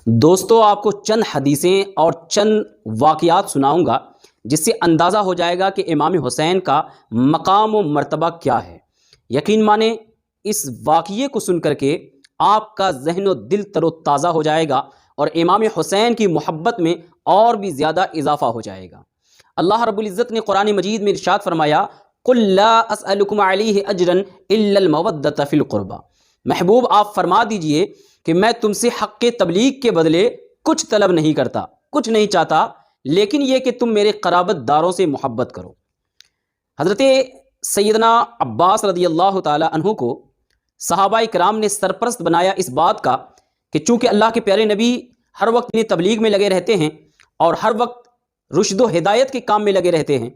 دوستو آپ کو چند حدیثیں اور چند واقعات سناؤں گا جس سے اندازہ ہو جائے گا کہ امام حسین کا مقام و مرتبہ کیا ہے۔ یقین مانیں اس واقعے کو سن کر کے آپ کا ذہن و دل تر و تازہ ہو جائے گا اور امام حسین کی محبت میں اور بھی زیادہ اضافہ ہو جائے گا۔ اللہ رب العزت نے قرآن مجید میں ارشاد فرمایا قُلْ لَا أَسْأَلُكُمْ عَلَيْهِ أَجْرًا إِلَّا الْمَوَدَّةَ فِي الْقُرْبَى، محبوب آپ فرما دیجئے کہ میں تم سے حق تبلیغ کے بدلے کچھ طلب نہیں کرتا، کچھ نہیں چاہتا، لیکن یہ کہ تم میرے قرابت داروں سے محبت کرو۔ حضرت سیدنا عباس رضی اللہ تعالی عنہ کو صحابہ کرام نے سرپرست بنایا اس بات کا کہ چونکہ اللہ کے پیارے نبی ہر وقت اپنی تبلیغ میں لگے رہتے ہیں اور ہر وقت رشد و ہدایت کے کام میں لگے رہتے ہیں،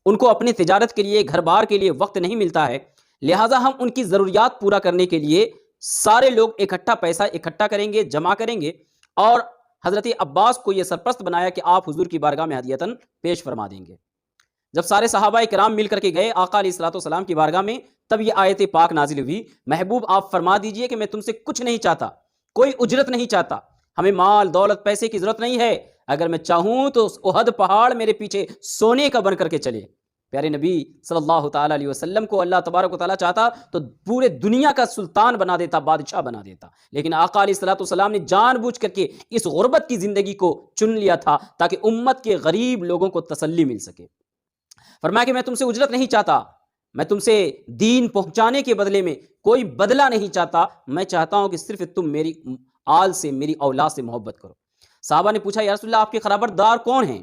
ان کو اپنی تجارت کے لیے، گھر بار کے لیے وقت نہیں ملتا ہے، لہٰذا ہم ان کی ضروریات پورا کرنے کے لیے سارے لوگ پیسہ اکٹھا کریں گے، جمع کریں گے، اور حضرت عباس کو یہ سرپرست بنایا کہ آپ حضور کی بارگاہ میں ہدیتاً پیش فرما دیں گے۔ جب سارے صحابہ کرام مل کر کے گئے آقا علیہ الصلوۃ والسلام کی بارگاہ میں، تب یہ آیت پاک نازل ہوئی، محبوب آپ فرما دیجئے کہ میں تم سے کچھ نہیں چاہتا، کوئی اجرت نہیں چاہتا، ہمیں مال دولت پیسے کی ضرورت نہیں ہے، اگر میں چاہوں تو احد پہاڑ میرے پیچھے سونے کا بن کر کے چلے۔ پیارے نبی صلی اللہ تعالیٰ علیہ وسلم کو اللہ تبارک و تعالیٰ چاہتا تو پورے دنیا کا سلطان بنا دیتا، بادشاہ بنا دیتا، لیکن آقا علیہ الصلوۃ والسلام نے جان بوجھ کر کے اس غربت کی زندگی کو چن لیا تھا تاکہ امت کے غریب لوگوں کو تسلی مل سکے۔ فرمایا کہ میں تم سے اجرت نہیں چاہتا، میں تم سے دین پہنچانے کے بدلے میں کوئی بدلہ نہیں چاہتا، میں چاہتا ہوں کہ صرف تم میری آل سے، میری اولاد سے محبت کرو۔ صحابہ نے پوچھا یا رسول اللہ آپ کے قرابت دار کون ہیں؟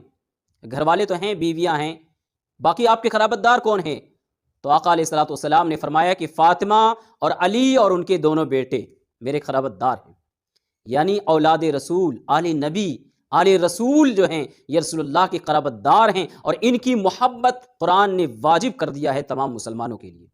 گھر والے تو ہیں، بیویاں ہیں، باقی آپ کے قرابت دار کون ہیں؟ تو آقا علیہ الصلوۃ والسلام نے فرمایا کہ فاطمہ اور علی اور ان کے دونوں بیٹے میرے قرابت دار ہیں، یعنی اولاد رسول، آل نبی، آل رسول جو ہیں یہ رسول اللہ کے قرابت دار ہیں، اور ان کی محبت قرآن نے واجب کر دیا ہے تمام مسلمانوں کے لیے۔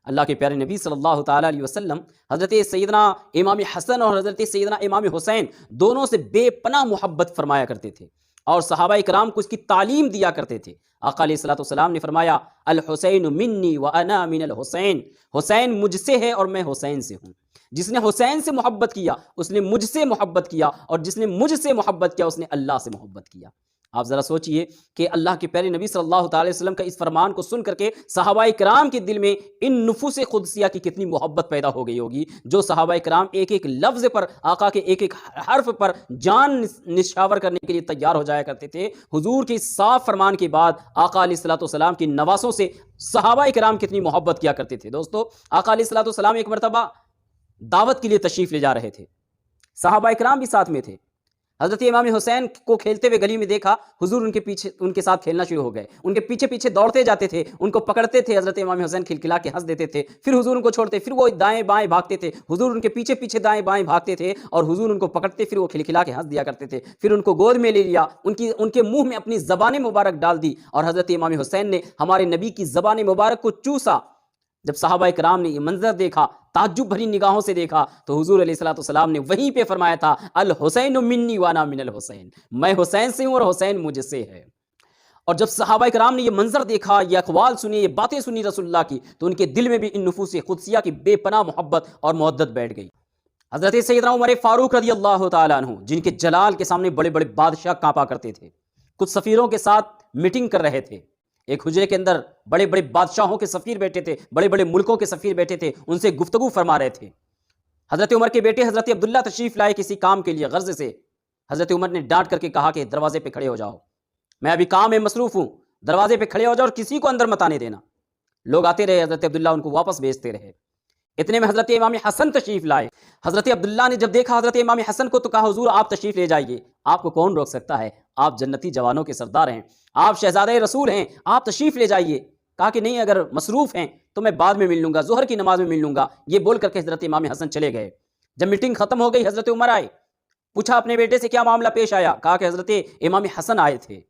اللہ کے پیارے نبی صلی اللہ تعالیٰ علیہ وسلم حضرت سیدنا امام حسن اور حضرت سیدنا امام حسین دونوں سے بے پناہ محبت فرمایا کرتے تھے اور صحابہ کرام کو اس کی تعلیم دیا کرتے تھے۔ آقا علیہ الصلوۃ والسلام نے فرمایا الحسین منی وانا من الحسین، حسین مجھ سے ہے اور میں حسین سے ہوں۔ جس نے حسین سے محبت کیا اس نے مجھ سے محبت کیا، اور جس نے مجھ سے محبت کیا اس نے اللہ سے محبت کیا۔ آپ ذرا سوچئے کہ اللہ کے پیارے نبی صلی اللہ تعالی وسلم کا اس فرمان کو سن کر کے صحابہ کرام کے دل میں ان نفوس قدسیہ کی کتنی محبت پیدا ہو گئی ہوگی، جو صحابہ کرام ایک ایک لفظ پر، آقا کے ایک ایک حرف پر جان نشاور کرنے کے لیے تیار ہو جایا کرتے تھے۔ حضور کے صاف فرمان کے بعد آقا علیہ الصلوۃ والسلام کی نواسوں سے صحابہ کرام کتنی محبت کیا کرتے تھے۔ دوستو آقا علیہ الصلوۃ والسلام ایک مرتبہ دعوت کے لیے تشریف لے جا رہے تھے، صحابہ کرام بھی ساتھ میں تھے۔ حضرت امام حسین کو کھیلتے ہوئے گلی میں دیکھا، حضور ان کے ساتھ کھیلنا شروع ہو گئے، ان کے پیچھے پیچھے دوڑتے جاتے تھے، ان کو پکڑتے تھے، حضرت امام حسین کھلکھلا کے ہنس دیتے تھے، پھر حضور ان کو چھوڑتے، پھر وہ دائیں بائیں بھاگتے تھے، حضور ان کے پیچھے پیچھے دائیں بائیں بھاگتے تھے اور حضور ان کو پکڑتے، پھر وہ کھلکھلا کے ہنس دیا کرتے تھے، پھر ان کو گود میں لے لیا، ان کے منہ میں اپنی زبان مبارک ڈال دی اور حضرت امام حسین نے ہمارے نبی کی زبان مبارک کو چوسا۔ جب صحابہ کرام نے یہ منظر دیکھا، تعجب بھری نگاہوں سے دیکھا، تو حضور علیہ الصلوۃ والسلام نے وہیں پہ فرمایا تھا الحسین منی وانا من الحسین، میں حسین سے ہوں اور حسین مجھ سے ہے۔ اور جب صحابہ کرام نے یہ منظر دیکھا، یہ اقوال سنی، یہ باتیں سنی رسول اللہ کی، تو ان کے دل میں بھی ان نفوس قدسیہ کی بے پناہ محبت اور محبت بیٹھ گئی۔ حضرت سیدنا عمر فاروق رضی اللہ تعالیٰ عنہ، جن کے جلال کے سامنے بڑے بڑے بادشاہ کانپا کرتے تھے، کچھ سفیروں کے ساتھ میٹنگ کر رہے تھے، ایک حجرے کے اندر بڑے بڑے بادشاہوں کے سفیر بیٹھے تھے، بڑے بڑے ملکوں کے سفیر بیٹھے تھے، ان سے گفتگو فرما رہے تھے۔ حضرت عمر کے بیٹے حضرت عبداللہ تشریف لائے کسی کام کے لیے غرض سے، حضرت عمر نے ڈانٹ کر کے کہا کہ دروازے پہ کھڑے ہو جاؤ، میں ابھی کام میں مصروف ہوں، دروازے پہ کھڑے ہو جاؤ اور کسی کو اندر مت آنے دینا۔ لوگ آتے رہے، حضرت عبداللہ ان کو واپس بھیجتے رہے۔ اتنے میں حضرت امام حسن تشریف لائے۔ حضرت عبداللہ نے جب دیکھا حضرت امام حسن کو تو کہا حضور آپ تشریف لے جائیے، آپ کو کون روک سکتا ہے، آپ جنتی جوانوں کے سردار ہیں، آپ شہزادہ رسول ہیں، آپ تشریف لے جائیے۔ کہا کہ نہیں، اگر مصروف ہیں تو میں بعد میں مل لوں گا، ظہر کی نماز میں مل لوں گا۔ یہ بول کر کے حضرت امام حسن چلے گئے۔ جب میٹنگ ختم ہو گئی، حضرت عمر آئے، پوچھا اپنے بیٹے سے کیا معاملہ پیش آیا؟ کہا کہ حضرت امام حسن آئے تھے۔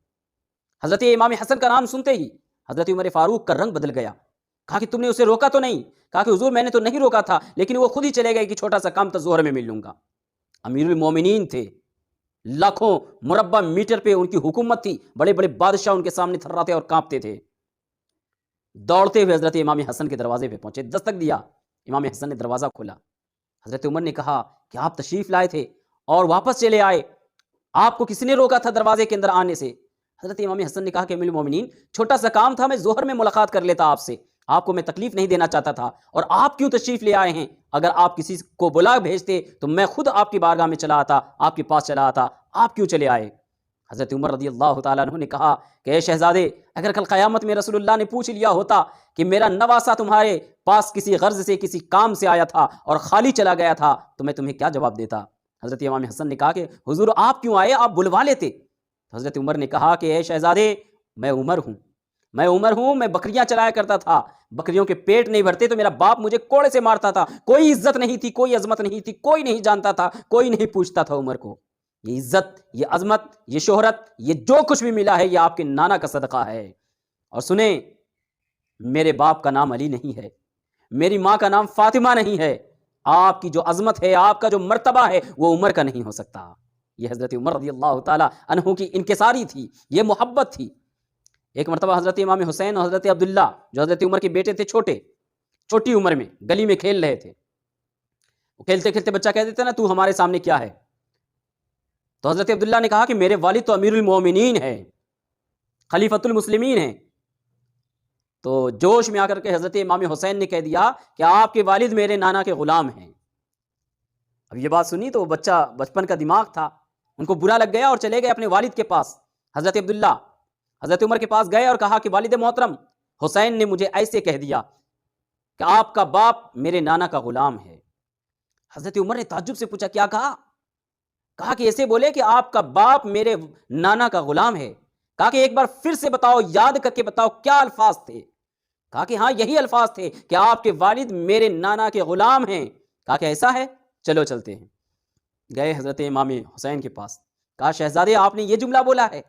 حضرت امام حسن کا نام سنتے ہی حضرت عمر فاروق کا رنگ بدل گیا۔ کہا کہ تم نے اسے روکا تو نہیں؟ کہا کہ حضور میں نے تو نہیں روکا تھا، لیکن وہ خود ہی چلے گئے کہ چھوٹا سا کام تھا، ظہر میں مل لوں گا۔ امیر المومنین تھے، لاکھوں مربع میٹر پہ ان کی حکومت تھی، بڑے بڑے بادشاہ ان کے سامنے تھراتے اور کانپتے تھے۔ دوڑتے ہوئے حضرت امام حسن کے دروازے پہ پہنچے، دستک دیا، امام حسن نے دروازہ کھولا۔ حضرت عمر نے کہا کہ آپ تشریف لائے تھے اور واپس چلے آئے، آپ کو کس نے روکا تھا دروازے کے اندر آنے سے؟ حضرت امام حسن نے کہا کہ امیر المومنین چھوٹا سا کام تھا، میں ظہر میں ملاقات کر لیتا آپ سے، آپ کو میں تکلیف نہیں دینا چاہتا تھا، اور آپ کیوں تشریف لے آئے ہیں؟ اگر آپ کسی کو بلا بھیجتے تو میں خود آپ کی بارگاہ میں چلا آتا، آپ کے پاس چلا آتا، آپ کیوں چلے آئے؟ حضرت عمر رضی اللہ تعالیٰ عنہ نے کہا کہ اے شہزادے، اگر کل قیامت میں رسول اللہ نے پوچھ لیا ہوتا کہ میرا نواسا تمہارے پاس کسی غرض سے کسی کام سے آیا تھا اور خالی چلا گیا تھا تو میں تمہیں کیا جواب دیتا؟ حضرت امام حسن نے کہا کہ حضور آپ کیوں آئے، آپ بلوا لیتے۔ حضرت عمر نے کہا کہ اے شہزادے، میں عمر ہوں، میں بکریاں چلایا کرتا تھا، بکریوں کے پیٹ نہیں بھرتے تو میرا باپ مجھے کوڑے سے مارتا تھا، کوئی عزت نہیں تھی، کوئی عظمت نہیں تھی، کوئی نہیں جانتا تھا، کوئی نہیں پوچھتا تھا عمر کو۔ یہ عزت، یہ عظمت، یہ شہرت، یہ جو کچھ بھی ملا ہے یہ آپ کے نانا کا صدقہ ہے۔ اور سنیں، میرے باپ کا نام علی نہیں ہے، میری ماں کا نام فاطمہ نہیں ہے، آپ کی جو عظمت ہے، آپ کا جو مرتبہ ہے وہ عمر کا نہیں ہو سکتا۔ یہ حضرت عمر رضی اللہ تعالی عنہ کی انکساری تھی، یہ محبت تھی۔ ایک مرتبہ حضرت امام حسین اور حضرت عبداللہ جو حضرت عمر کے بیٹے تھے، چھوٹی عمر میں گلی میں کھیل رہے تھے، وہ کھیلتے کھیلتے بچہ کہہ دیتا نا تو ہمارے سامنے کیا ہے؟ تو حضرت عبداللہ نے کہا کہ میرے والد تو امیر المومنین ہیں، خلیفۃ المسلمین ہیں۔ تو جوش میں آ کر کے حضرت امام حسین نے کہہ دیا کہ آپ کے والد میرے نانا کے غلام ہیں۔ اب یہ بات سنی تو بچہ، بچپن کا دماغ تھا، ان کو برا لگ گیا اور چلے گئے اپنے والد کے پاس۔ حضرت عبداللہ حضرت عمر کے پاس گئے اور کہا کہ والد محترم، حسین نے مجھے ایسے کہہ دیا کہ آپ کا باپ میرے نانا کا غلام ہے۔ حضرت عمر نے تعجب سے پوچھا کیا کہا؟ کہا کہ ایسے بولے کہ آپ کا باپ میرے نانا کا غلام ہے۔ کہا کہ ایک بار پھر سے بتاؤ، یاد کر کے بتاؤ کیا الفاظ تھے؟ کہا کہ ہاں یہی الفاظ تھے کہ آپ کے والد میرے نانا کے غلام ہیں۔ کہا کہ ایسا ہے، چلو چلتے ہیں۔ گئے حضرت امام حسین کے پاس، کہا شہزادے آپ نے یہ جملہ بولا ہے؟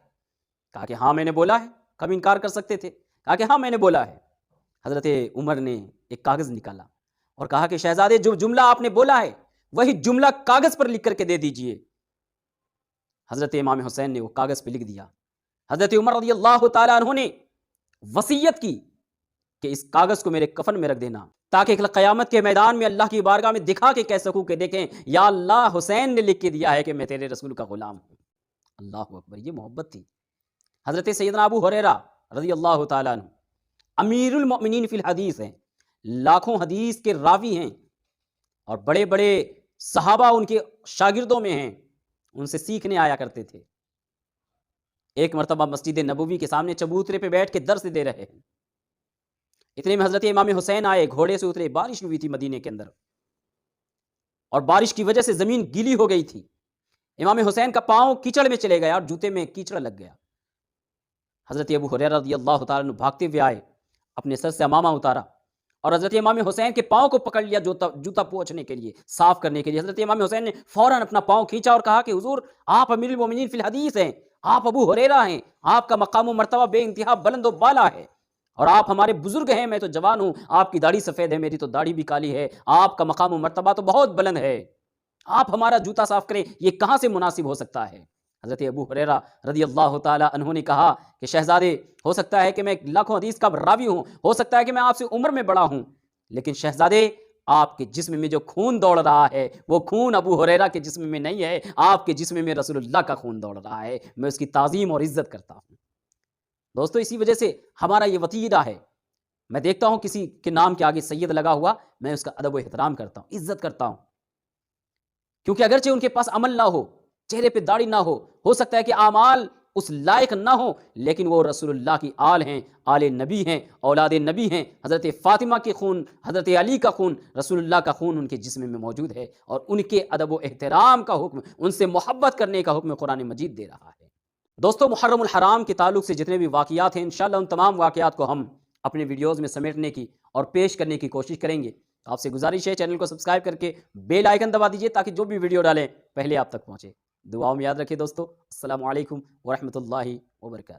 کہا کہ ہاں میں نے بولا ہے، کب انکار کر سکتے تھے؟ کہا کہ ہاں میں نے بولا ہے۔ حضرت عمر نے ایک کاغذ نکالا اور کہا کہ شہزادے جو جملہ آپ نے بولا ہے وہی جملہ کاغذ پر لکھ کر کے دے دیجئے۔ حضرت امام حسین نے وہ کاغذ پہ لکھ دیا۔ حضرت عمر رضی اللہ تعالیٰ عنہ نے وصیت کی کہ اس کاغذ کو میرے کفن میں رکھ دینا، تاکہ قیامت کے میدان میں اللہ کی بارگاہ میں دکھا کے کہہ سکوں کہ دیکھیں یا اللہ حسین نے لکھ کے دیا ہے کہ میں تیرے رسول کا غلام ہوں۔ اللہ اکبر، یہ محبت تھی۔ حضرت سیدنا ابو ہریرہ رضی اللہ تعالیٰ عنہ امیر المؤمنین فی الحدیث ہیں، لاکھوں حدیث کے راوی ہیں، اور بڑے بڑے صحابہ ان کے شاگردوں میں ہیں، ان سے سیکھنے آیا کرتے تھے۔ ایک مرتبہ مسجد نبوی کے سامنے چبوترے پہ بیٹھ کے درس دے رہے ہیں، اتنے میں حضرت امام حسین آئے، گھوڑے سے اترے، بارش ہوئی تھی مدینے کے اندر اور بارش کی وجہ سے زمین گیلی ہو گئی تھی۔ امام حسین کا پاؤں کیچڑ میں چلے گیا اور جوتے میں کیچڑ لگ گیا۔ حضرت ابو ہریرہ رضی اللہ تعالیٰ عنہ بھاگتے ہوئے آئے، اپنے سر سے امامہ اتارا اور حضرت امام حسین کے پاؤں کو پکڑ لیا جوتا پوچھنے کے لیے، صاف کرنے کے لیے۔ حضرت امام حسین نے فوراً اپنا پاؤں کھینچا اور کہا کہ حضور آپ امیر المومنین فی الحدیث ہیں، آپ ابو ہریرہ ہیں، آپ کا مقام و مرتبہ بے انتہا بلند و بالا ہے، اور آپ ہمارے بزرگ ہیں، میں تو جوان ہوں، آپ کی داڑھی سفید ہے، میری تو داڑھی بھی کالی ہے، آپ کا مقام و مرتبہ تو بہت بلند ہے، آپ ہمارا جوتا صاف کریں، یہ کہاں سے مناسب ہو سکتا ہے؟ حضرت ابو ہریرہ رضی اللہ تعالی عنہ نے کہا کہ شہزادے ہو سکتا ہے کہ میں لاکھوں حدیث کا راوی ہوں، ہو سکتا ہے کہ میں آپ سے عمر میں بڑا ہوں، لیکن شہزادے آپ کے جسم میں جو خون دوڑ رہا ہے وہ خون ابو ہریرہ کے جسم میں نہیں ہے، آپ کے جسم میں رسول اللہ کا خون دوڑ رہا ہے، میں اس کی تعظیم اور عزت کرتا ہوں۔ دوستو اسی وجہ سے ہمارا یہ وتیرہ ہے، میں دیکھتا ہوں کسی کے نام کے آگے سید لگا ہوا، میں اس کا ادب و احترام کرتا ہوں، عزت کرتا ہوں، کیونکہ اگرچہ ان کے پاس عمل نہ ہو، چہرے پہ داڑھی نہ ہو سکتا ہے کہ اعمال اس لائق نہ ہو، لیکن وہ رسول اللہ کی آل ہیں، آل نبی ہیں، اولاد نبی ہیں، حضرت فاطمہ کے خون، حضرت علی کا خون، رسول اللہ کا خون ان کے جسم میں موجود ہے، اور ان کے ادب و احترام کا حکم، ان سے محبت کرنے کا حکم قرآن مجید دے رہا ہے۔ دوستو محرم الحرام کے تعلق سے جتنے بھی واقعات ہیں انشاءاللہ ان تمام واقعات کو ہم اپنے ویڈیوز میں سمیٹنے کی اور پیش کرنے کی کوشش کریں گے۔ آپ سے گزارش ہے چینل کو سبسکرائب کر کے بیل آئیکن دبا دیجئے تاکہ جو بھی ویڈیو ڈالیں پہلے آپ تک پہنچے۔ دعاؤں میں یاد رکھیں دوستو۔ السلام علیکم ورحمۃ اللہ وبرکاتہ۔